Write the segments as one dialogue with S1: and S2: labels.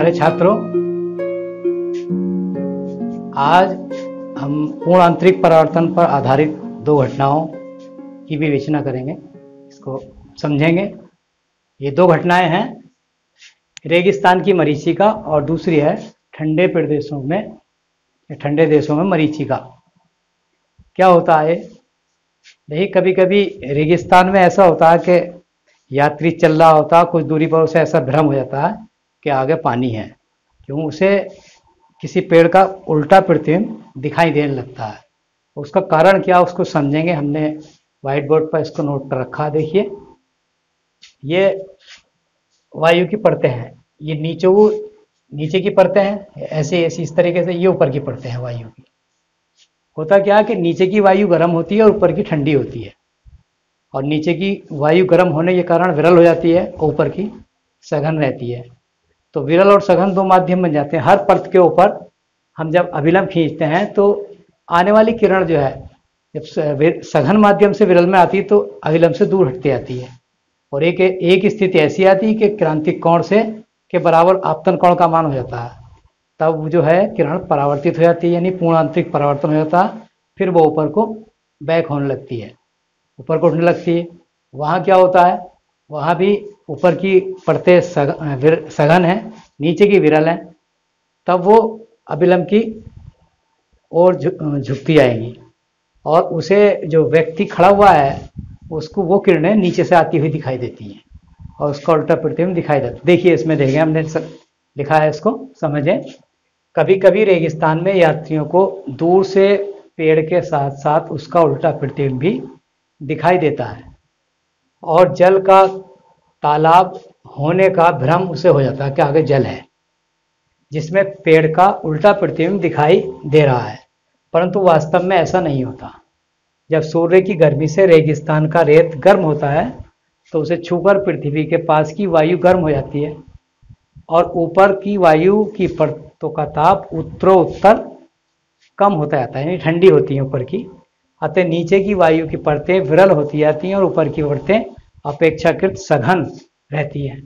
S1: प्यारे छात्रों, आज हम पूर्ण आंतरिक परावर्तन पर आधारित दो घटनाओं की विवेचना करेंगे, इसको समझेंगे। ये दो घटनाएं हैं, रेगिस्तान की मरीचिका और दूसरी है ठंडे प्रदेशों में, ठंडे देशों में मरीचिका। क्या होता है, देखिए कभी कभी रेगिस्तान में ऐसा होता है कि यात्री चल रहा होता है, कुछ दूरी पर उसे ऐसा भ्रम हो जाता है कि आगे पानी है, क्यों उसे किसी पेड़ का उल्टा प्रतिबिंब दिखाई देने लगता है। उसका कारण क्या, उसको समझेंगे। हमने व्हाइट बोर्ड पर इसको नोट कर रखा है। देखिए, ये वायु की परतें हैं, ये नीचे की परतें हैं, ऐसे इस तरीके से। ये ऊपर की परतें हैं वायु की। होता क्या है कि नीचे की वायु गर्म होती है और ऊपर की ठंडी होती है, और नीचे की वायु गर्म होने के कारण विरल हो जाती है, ऊपर की सघन रहती है। तो विरल और सघन दो माध्यम बन जाते हैं। हर परत के ऊपर हम जब अभिलंब खींचते हैं तो आने वाली किरण जो है, जब सघन माध्यम से विरल में आती है तो अभिलंब से दूर हटती आती है, और एक स्थिति ऐसी आती है कि क्रांतिक कोण से के बराबर आपतन कोण का मान हो जाता है। तब जो है किरण परावर्तित हो जाती है, यानी पूर्ण आंतरिक परावर्तन हो जाता है। फिर वो ऊपर को बैक होने लगती है, ऊपर को उठने लगती है। वहाँ क्या होता है, वहाँ भी ऊपर की परतें सघन है, नीचे की विरल है। तब वो अभिलंब की ओर झुकती जाएंगी, और उसे जो व्यक्ति खड़ा हुआ है उसको वो किरणें नीचे से आती हुई दिखाई देती हैं, और उसका उल्टा प्रतिबिंब दिखाई देता है। देखिए, इसमें देखेंगे, हमने लिखा है, इसको समझें। कभी कभी रेगिस्तान में यात्रियों को दूर से पेड़ के साथ साथ उसका उल्टा प्रतिबिंब भी दिखाई देता है, और जल का तालाब होने का भ्रम उसे हो जाता है कि आगे जल है, जिसमें पेड़ का उल्टा प्रतिबिंब दिखाई दे रहा है। परंतु वास्तव में ऐसा नहीं होता। जब सूर्य की गर्मी से रेगिस्तान का रेत गर्म होता है तो उसे छूकर पृथ्वी के पास की वायु गर्म हो जाती है, और ऊपर की वायु की परतों का ताप उत्तरोत्तर कम होता जाता है, यानी ठंडी होती है ऊपर की। अतः नीचे की वायु की परतें विरल होती जाती हैं और ऊपर की परतें अपेक्षाकृत सघन रहती हैं।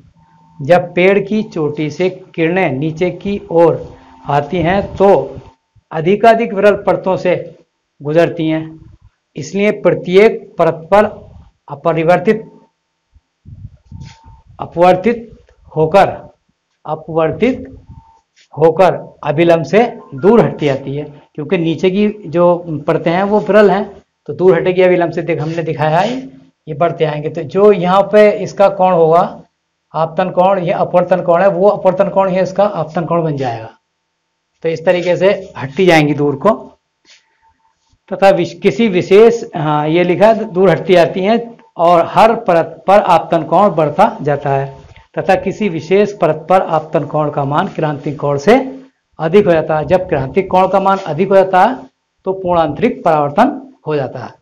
S1: जब पेड़ की चोटी से किरणें नीचे की ओर आती हैं तो अधिकाधिक विरल परतों से गुजरती हैं, इसलिए प्रत्येक परत पर अपवर्तित होकर अभिलंब से दूर हटती जाती है, क्योंकि नीचे की जो परतें हैं वो विरल हैं, तो दूर हटेगी अभिलंब से। हमने दिखाया है, ये बढ़ते आएंगे तो जो यहाँ पे इसका कोण होगा आपतन कोण, ये अपवर्तन कोण है, वो अपवर्तन कोण है, इसका आपतन कोण बन जाएगा। तो इस तरीके से हटती जाएंगी दूर को, तथा किसी विशेष, हाँ ये लिखा है, दूर हटती जाती हैं और हर परत पर आपतन कोण बढ़ता जाता है, तथा किसी विशेष परत पर आपतन कोण का मान क्रांतिक कोण से अधिक हो जाता है। जब क्रांतिक कोण का मान अधिक हो जाता है तो पूर्ण आंतरिक परावर्तन हो जाता है,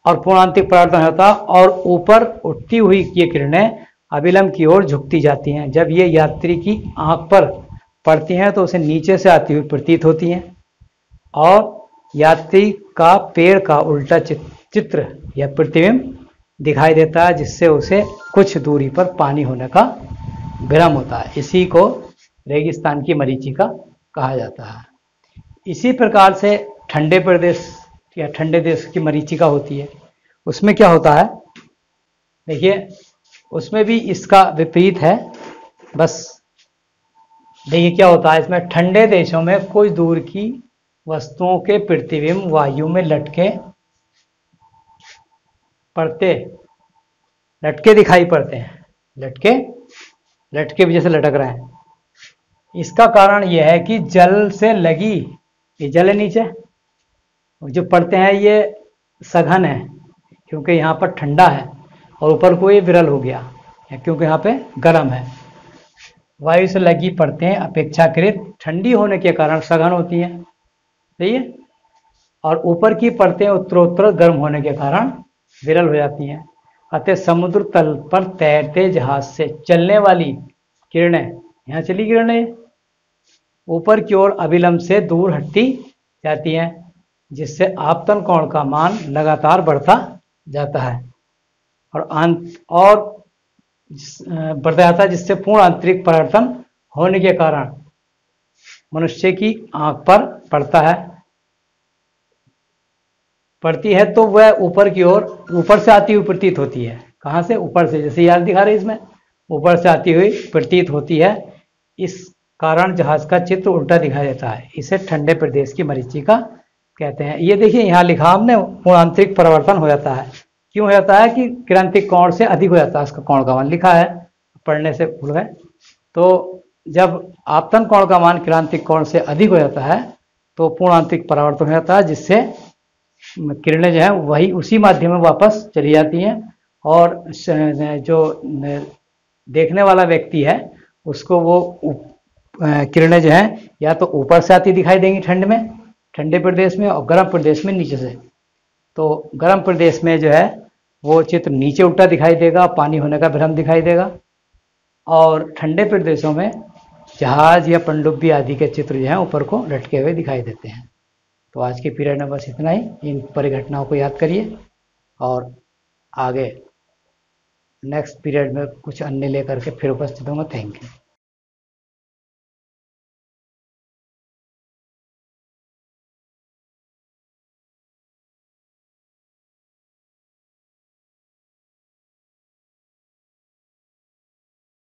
S1: और पूर्ण आंतरिक परावर्तन होता है, और ऊपर उठती हुई ये किरणें अभिलंब की ओर झुकती जाती हैं। जब ये यात्री की आंख पर पड़ती हैं तो उसे नीचे से आती हुई प्रतीत होती हैं, और यात्री का पेड़ का उल्टा चित्र या प्रतिबिंब दिखाई देता है, जिससे उसे कुछ दूरी पर पानी होने का भ्रम होता है। इसी को रेगिस्तान की मरीचिका कहा जाता है। इसी प्रकार से ठंडे प्रदेश या ठंडे देश की मरीचिका होती है। उसमें क्या होता है, देखिए उसमें भी इसका विपरीत है। बस देखिए क्या होता है इसमें, ठंडे देशों में कुछ दूर की वस्तुओं के प्रतिबिंब वायु में लटके दिखाई पड़ते हैं, लटके भी जैसे लटक रहे हैं। इसका कारण यह है कि जल से लगी, ये जल है नीचे, जो पड़ते हैं ये सघन है, क्योंकि यहाँ पर ठंडा है, और ऊपर को ये विरल हो गया क्योंकि यहाँ पे गर्म है। वायु से लगी परतें अपेक्षाकृत ठंडी होने के कारण सघन होती हैं, सही है, और ऊपर की परतें उत्तरोत्तर गर्म होने के कारण विरल हो जाती हैं। अतः समुद्र तल पर तैरते जहाज से चलने वाली किरणें, यहाँ चली किरणें ऊपर की ओर अभिलंब से दूर हटती जाती हैं, जिससे आपतन कोण का मान लगातार बढ़ता जाता है, और बढ़ता जाता है, जिससे पूर्ण आंतरिक परावर्तन होने के कारण मनुष्य की आंख पर पड़ती है तो वह ऊपर की ओर ऊपर से आती हुई प्रतीत होती है। कहाँ से? ऊपर से, जैसे याद दिखा रहे इसमें, ऊपर से आती हुई प्रतीत होती है। इस कारण जहाज का चित्र उल्टा दिखाई देता है। इसे ठंडे प्रदेश की मरीचिका कहते हैं। ये देखिए यहाँ लिखा हमने, पूर्णांतरिक परिवर्तन हो जाता है। क्यों हो जाता है? कि क्रांतिक कोण से अधिक हो जाता है। इसका कोण का मान लिखा है, पढ़ने से भूल गए। तो जब आपतन कोण का मान क्रांतिक कोण से अधिक हो जाता है तो पूर्णांतरिक परावर्तन हो जाता है, जिससे किरणें जो है वही उसी माध्यम में वापस चली जाती हैं और जो देखने वाला व्यक्ति है उसको वो किरणें जो है या तो ऊपर से आती दिखाई देंगी ठंडे प्रदेश में, और गर्म प्रदेश में नीचे से। तो गर्म प्रदेश में जो है वो चित्र नीचे उल्टा दिखाई देगा, पानी होने का भ्रम दिखाई देगा। और ठंडे प्रदेशों में जहाज या पनडुब्बी आदि के चित्र जो हैं ऊपर को लटके हुए दिखाई देते हैं। तो आज के पीरियड में बस इतना ही। इन परिघटनाओं को याद करिए और आगे नेक्स्ट पीरियड में कुछ अन्य लेकर के फिर उपस्थित होंगे। Thank you.